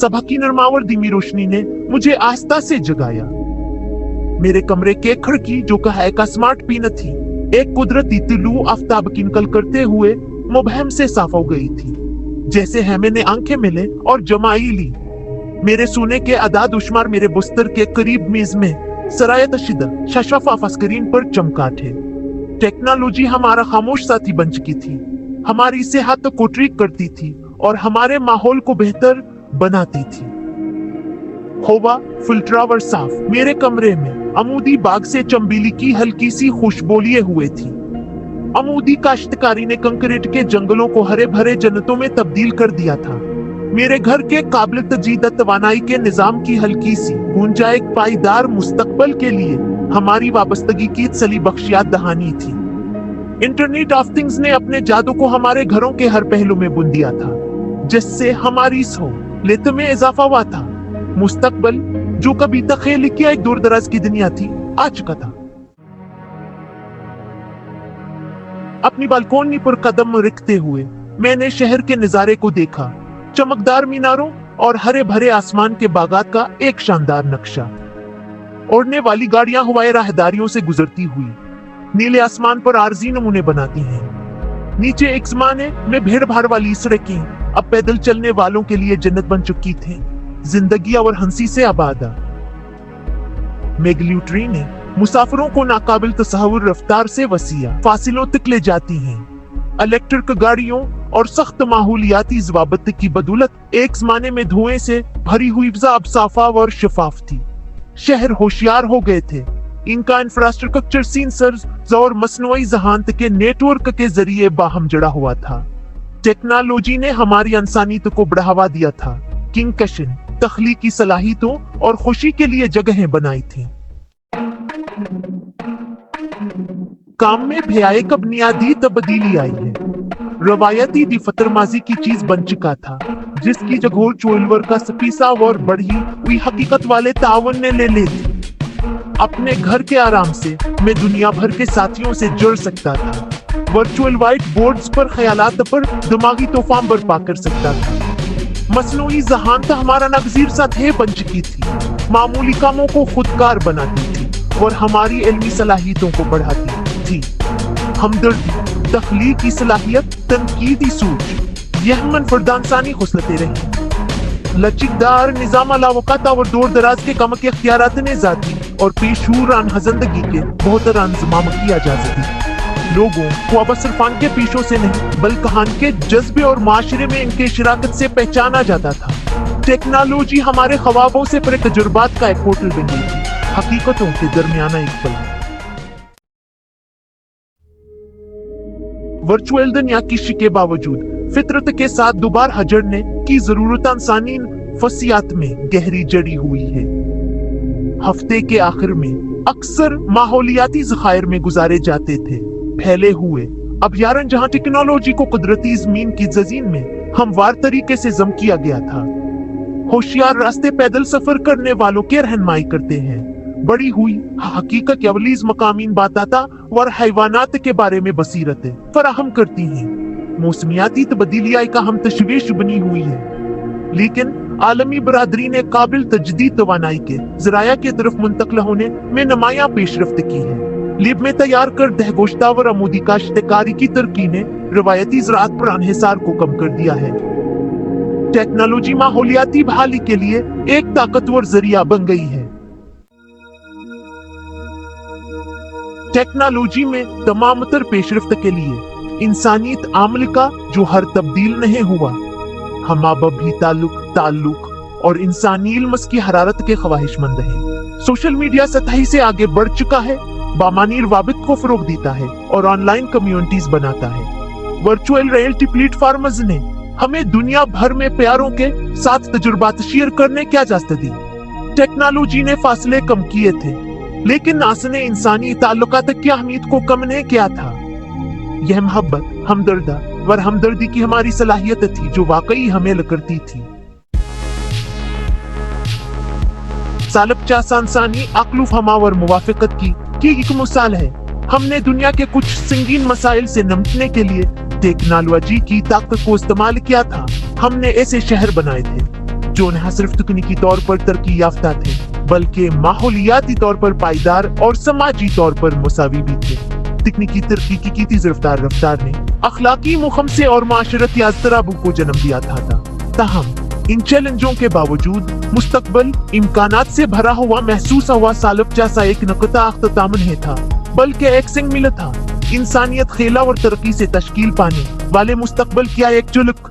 सुबह की नरमावर धीमी रोशनी ने मुझे आस्था से जगाया। मेरे कमरे के खिड़की जो कहा का स्मार्ट भी न थी, एक कुदरती तिलू आफ्ताब की निकल करते हुए मुबहम से साफ हो गई थी। जैसे है मैंने आंखें मिले और जमाई ली। मेरे सोने के अदाद उश्मार मेरे बिस्तर के करीब मेज में सरायत शिद्दत शफाफ स्क्रीन पर चमका थे। टेक्नोलॉजी हमारा खामोश साथी बन चुकी थी, हमारी सेहत को ट्रीट करती थी और हमारे माहौल को बेहतर बनाती थी। हवा फिल्टरावर साफ मेरे कमरे में अमूदी बाग से चंबेली की हल्की सी खुशबू लिए हुए थी। अमूदी काश्तकारी ने कंक्रीट के जंगलों को हरे भरे जन्नतों में तब्दील कर दिया था। मेरे घर के काबिल तजीद तवानाई के निजाम की हल्की सी गूंजा एक पाईदार मुस्तकबल के लिए हमारी वाबस्तगी की तसली बख्शियात दहानी थी। इंटरनेट ऑफ थिंग्स ने अपने जादू को हमारे घरों के हर पहलू में बुन दिया था, जिससे हमारी सहूलियत में इजाफा हुआ था। मुस्तकबल जो कभी तख्यली की एक दूर दराज की दुनिया थी, आ चुका था। अपनी बालकोनी पर कदम रखते हुए मैंने शहर के नजारे को देखा, चमकदार मीनारों और हरे भरे आसमान के बागात का एक शानदार नक्शा। उड़ने वाली गाड़ियां हवाई राहदारियों से गुजरती हुई नीले आसमान पर आरजी नमूने बनाती हैं। नीचे एक जमाने में भीड़ भाड़ वाली सड़कें अब पैदल चलने वालों के लिए जन्नत बन चुकी थी, जिंदगी और हंसी से आबादा। मेगल्यू ने मुसाफिरों को नाकाबिल तसव्वुर रफ्तार से वसीया फासिलों तक ले जाती हैं। इलेक्ट्रिक गाड़ियों और सख्त माहौलियाती ज़वाबित की बदौलत एक जमाने में धुएं से भरी हुई फिज़ा अब साफ और थी। शहर होशियार हो गए थे। इनका इंफ्रास्ट्रक्चर सेंसर्स और मसनूई ज़हानत के नेटवर्क के जरिए बाहम जड़ा हुआ था। टेक्नोलॉजी ने हमारी इंसानियत को बढ़ावा दिया था, किंकशन, तख्लीकी सलाहियतों और खुशी के लिए जगहें बनाई थी। काम में भी एक बुनियादी तब्दीली आई है। रवायती दिफतर माजी की चीज बन चुका था, जिसकी जगह चोलवर का सफीसा और बढ़ी हुई हकीकत वाले तावन ने ले ली थी। अपने घर के आराम से मैं दुनिया भर के साथियों से जुड़ सकता था, वर्चुअल व्हाइट बोर्ड्स पर ख्यालात पर दिमागी तूफान बर्पा कर सकता था। मसनूई ज़हानत हमारा नागज़ीर साथी बन चुकी थी, मामूली कामों को खुदकार बनाती थी और हमारी इल्मी सलाहियतों को बढ़ाती थी। हमदर्दी, तख्लीकी सलाहियत, तनकीदी सोच, यह मनफरदानसानी खुसलतें रही। लचकदार निज़ाम अलावकात और दूर दराज के कम के अख्तियारात ने जाती और पेशूरान हजंदगी के बेहतर इंतजाम की इजाजत दी। लोगों को अब सिर्फ के पेशों से नहीं बल्कि के जज्बे और माशरे में इनके शराकत से पहचाना जाता था। टेक्नोलॉजी हमारे ख्वाबों से परे तजुर्बात का एक पोर्टल बन गई थी, हकीकतों के दरमियाना एक पल। वर्चुअल दुनिया की के बावजूद फितरत के साथ दोबारा हजरने की जरूरत इंसानी फसियात में गहरी जड़ी हुई है। हफ्ते के आखिर में अक्सर माहौलियाती ज़खायर में गुजारे जाते थे फैले हुए अभयारण्य, जहां टेक्नोलॉजी को कुदरती ज़मीन की जजीन में हमवार तरीके से जम किया गया था। होशियार रास्ते पैदल सफर करने वालों की रहनुमाई करते हैं, बड़ी हुई हकीकत अवलीज मकामीन बाताता और हैवानात के बारे में बसीरतें फराहम करती हैं। मौसमियाती तब्दीलियाँ का हम तशवीश बनी हुई है, लेकिन आलमी बरादरी ने काबिल तजदीद तवानाई के ज़राया की तरफ मुंतकिल होने में नुमायां पेशरफ्त की है। लिब में तैयार कर दहगोश्ता और अमूदी काश्तकारी की तरक्की ने रवायती ज़राअत पर अनहिसार को कम कर दिया है। टेक्नोलॉजी माहौलियाती बहाली के लिए एक ताकतवर जरिया बन गई है। टेक्नोलॉजी में तमाम तर पेशरफ्त के लिए इंसानियत आमल का जो हर तब्दील नहीं हुआ, हम अब भी ताल्लुक और इंसानी इल्म की हरारत के ख्वाहिशमंद हैं। सोशल मीडिया सतही से आगे बढ़ चुका है, बामानी रवाबित को फरोग देता है और ऑनलाइन कम्युनिटीज बनाता है। वर्चुअल रियलिटी प्लेटफॉर्म्स ने हमें दुनिया भर में प्यारों के साथ तजुर्बात शेयर करने की इजाजत दी। टेक्नोलॉजी ने फासले कम किए थे, लेकिन नास ने इंसानी ताल्लुकात की अहमियत को कम नहीं किया था। यह मोहब्बत, हमदर्दा और हमदर्दी की हमारी सलाहियत थी जो वाकई हमें करती थी। सालब चासानसानी अक्लुफ हमावर मुवाफिकत की एक मिसाल है। हमने दुनिया के कुछ संगीन मसाइल से निपटने के लिए टेक्नोलॉजी की ताकत को इस्तेमाल किया था। हमने ऐसे शहर बनाए थे جو نہ صرف تکنیکی طور پر ترقی یافتہ تھے بلکہ ماحولیاتی طور پر پائیدار اور سماجی طور پر مساوی بھی تھے۔ تکنیکی ترقی کی تیز رفتار نے اخلاقی مخمصے اور معاشرتی اضطرابوں کو جنم دیا تھا۔ تاہم ان چیلنجوں کے باوجود مستقبل امکانات سے بھرا ہوا محسوس ہوا سالف جیسا ایک نقطہ اختتام نہیں تھا بلکہ ایک سنگ مل تھا۔ انسانیت خیلا اور ترقی سے تشکیل پانے والے مستقبل کیا ایک جھلک